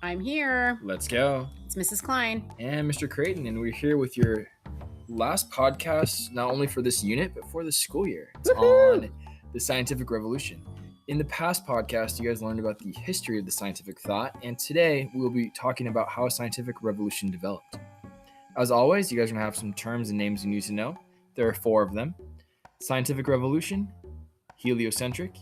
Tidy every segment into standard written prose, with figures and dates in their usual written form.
I'm here. Let's go. It's Mrs. Klein. And Mr. Creighton, and we're here with your last podcast, not only for this unit, but for the school year. It's Woohoo! on the scientific revolution. In the past podcast, you guys learned about the history of the scientific thought, and today we'll be talking about how a scientific revolution developed. As always, you guys are going to have some terms and names you need to know. There are 4 of them: scientific revolution, heliocentric,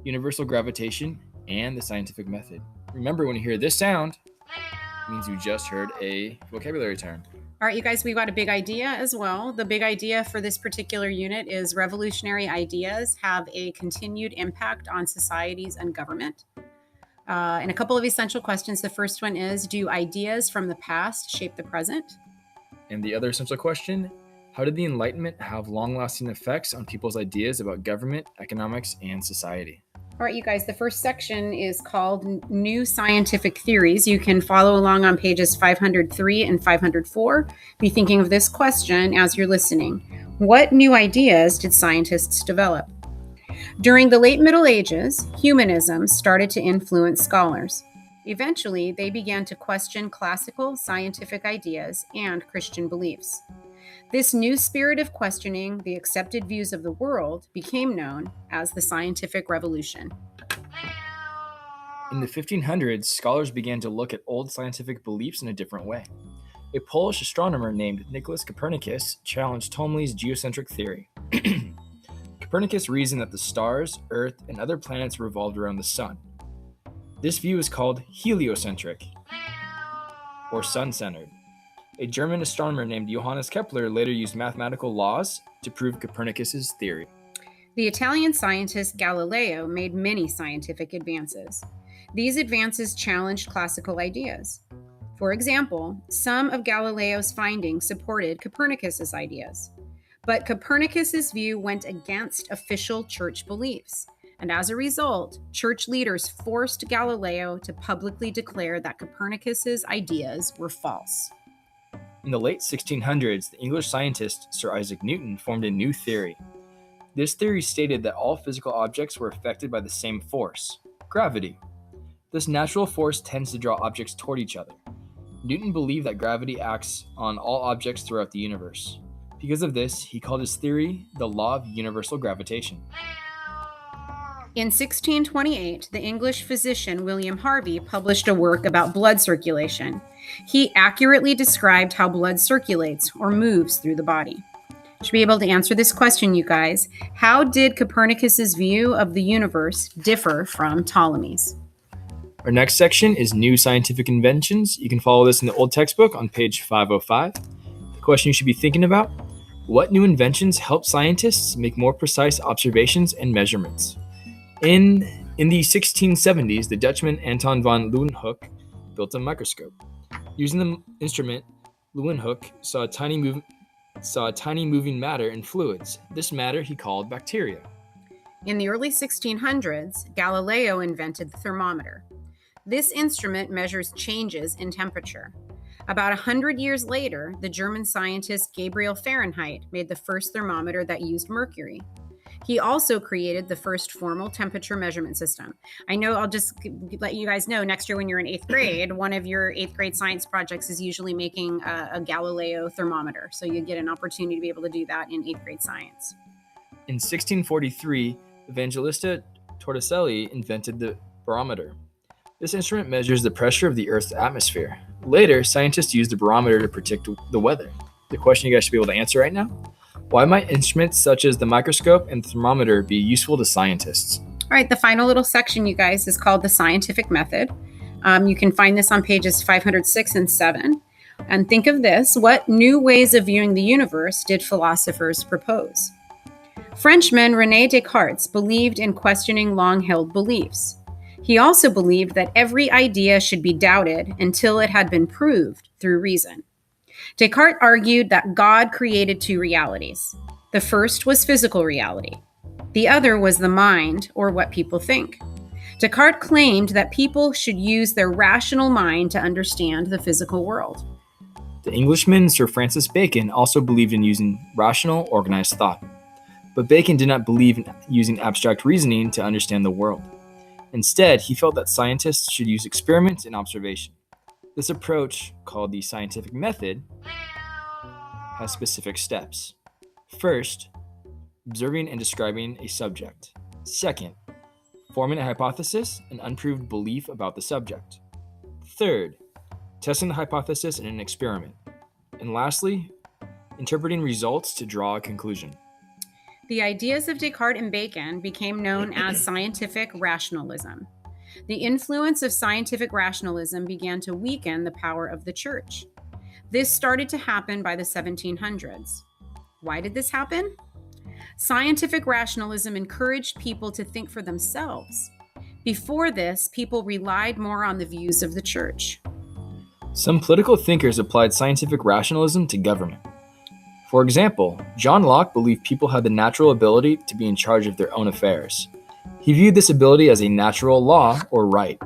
universal gravitation, and the scientific method. Remember, when you hear this sound, it means you just heard a vocabulary term. All right, you guys, we've got a big idea as well. The big idea for this particular unit is revolutionary ideas have a continued impact on societies and government. And a couple of essential questions. The first one is, do ideas from the past shape the present? And the other essential question, how did the Enlightenment have long-lasting effects on people's ideas about government, economics, and society? All right, you guys, the first section is called New Scientific Theories. You can follow along on pages 503 and 504. Be thinking of this question as you're listening. What new ideas did scientists develop? During the late Middle Ages, humanism started to influence scholars. Eventually, they began to question classical scientific ideas and Christian beliefs. This new spirit of questioning the accepted views of the world became known as the scientific revolution. In the 1500s, scholars began to look at old scientific beliefs in a different way. A Polish astronomer named Nicholas Copernicus challenged Ptolemy's geocentric theory. Copernicus reasoned that the stars, Earth, and other planets revolved around the sun. This view is called heliocentric, or sun-centered. A German astronomer named Johannes Kepler later used mathematical laws to prove Copernicus's theory. The Italian scientist Galileo made many scientific advances. These advances challenged classical ideas. For example, some of Galileo's findings supported Copernicus's ideas. But Copernicus's view went against official church beliefs. And as a result, church leaders forced Galileo to publicly declare that Copernicus's ideas were false. In the late 1600s, the English scientist Sir Isaac Newton formed a new theory. This theory stated that all physical objects were affected by the same force, gravity. This natural force tends to draw objects toward each other. Newton believed that gravity acts on all objects throughout the universe. Because of this, he called his theory the law of universal gravitation. In 1628, the English physician William Harvey published a work about blood circulation. He accurately described how blood circulates or moves through the body. Should be able to answer this question, you guys. How did Copernicus's view of the universe differ from Ptolemy's? Our next section is new scientific inventions. You can follow this in the old textbook on page 505. The question you should be thinking about: what new inventions help scientists make more precise observations and measurements? In the 1670s, the Dutchman Anton van Leeuwenhoek built a microscope. Using the instrument, Leeuwenhoek saw a tiny moving matter in fluids. This matter he called bacteria. In the early 1600s, Galileo invented the thermometer. This instrument measures changes in temperature. About 100 years later, the German scientist Gabriel Fahrenheit made the first thermometer that used mercury. He also created the first formal temperature measurement system. I know, I'll just let you guys know, next year when you're in 8th grade, one of your 8th grade science projects is usually making a Galileo thermometer. So you get an opportunity to be able to do that in 8th grade science. In 1643, Evangelista Torricelli invented the barometer. This instrument measures the pressure of the Earth's atmosphere. Later, scientists used the barometer to predict the weather. The question you guys should be able to answer right now: why might instruments such as the microscope and thermometer be useful to scientists? All right, the final little section, you guys, is called the scientific method. You can find this on pages 506 and 7. And think of this: what new ways of viewing the universe did philosophers propose? Frenchman René Descartes believed in questioning long-held beliefs. He also believed that every idea should be doubted until it had been proved through reason. Descartes argued that God created 2 realities. The first was physical reality. The other was the mind, or what people think. Descartes claimed that people should use their rational mind to understand the physical world. The Englishman Sir Francis Bacon also believed in using rational, organized thought. But Bacon did not believe in using abstract reasoning to understand the world. Instead, he felt that scientists should use experiments and observation. This approach, called the scientific method, has specific steps. First, observing and describing a subject. Second, forming a hypothesis, an unproved belief about the subject. Third, testing the hypothesis in an experiment. And lastly, interpreting results to draw a conclusion. The ideas of Descartes and Bacon became known as scientific rationalism. The influence of scientific rationalism began to weaken the power of the church. This started to happen by the 1700s. Why did this happen? Scientific rationalism encouraged people to think for themselves. Before this, people relied more on the views of the church. Some political thinkers applied scientific rationalism to government. For example, John Locke believed people had the natural ability to be in charge of their own affairs. He viewed this ability as a natural law or right.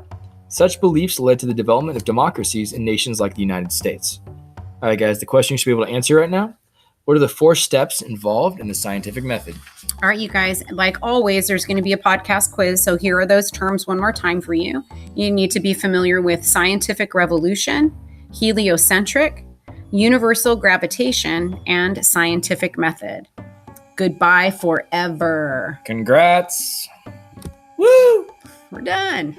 Such beliefs led to the development of democracies in nations like the United States. All right, guys, the question you should be able to answer right now: what are the 4 steps involved in the scientific method? All right, you guys, like always, there's going to be a podcast quiz. So here are those terms one more time for you. You need to be familiar with scientific revolution, heliocentric, universal gravitation, and scientific method. Goodbye forever. Congrats! Woo! We're done.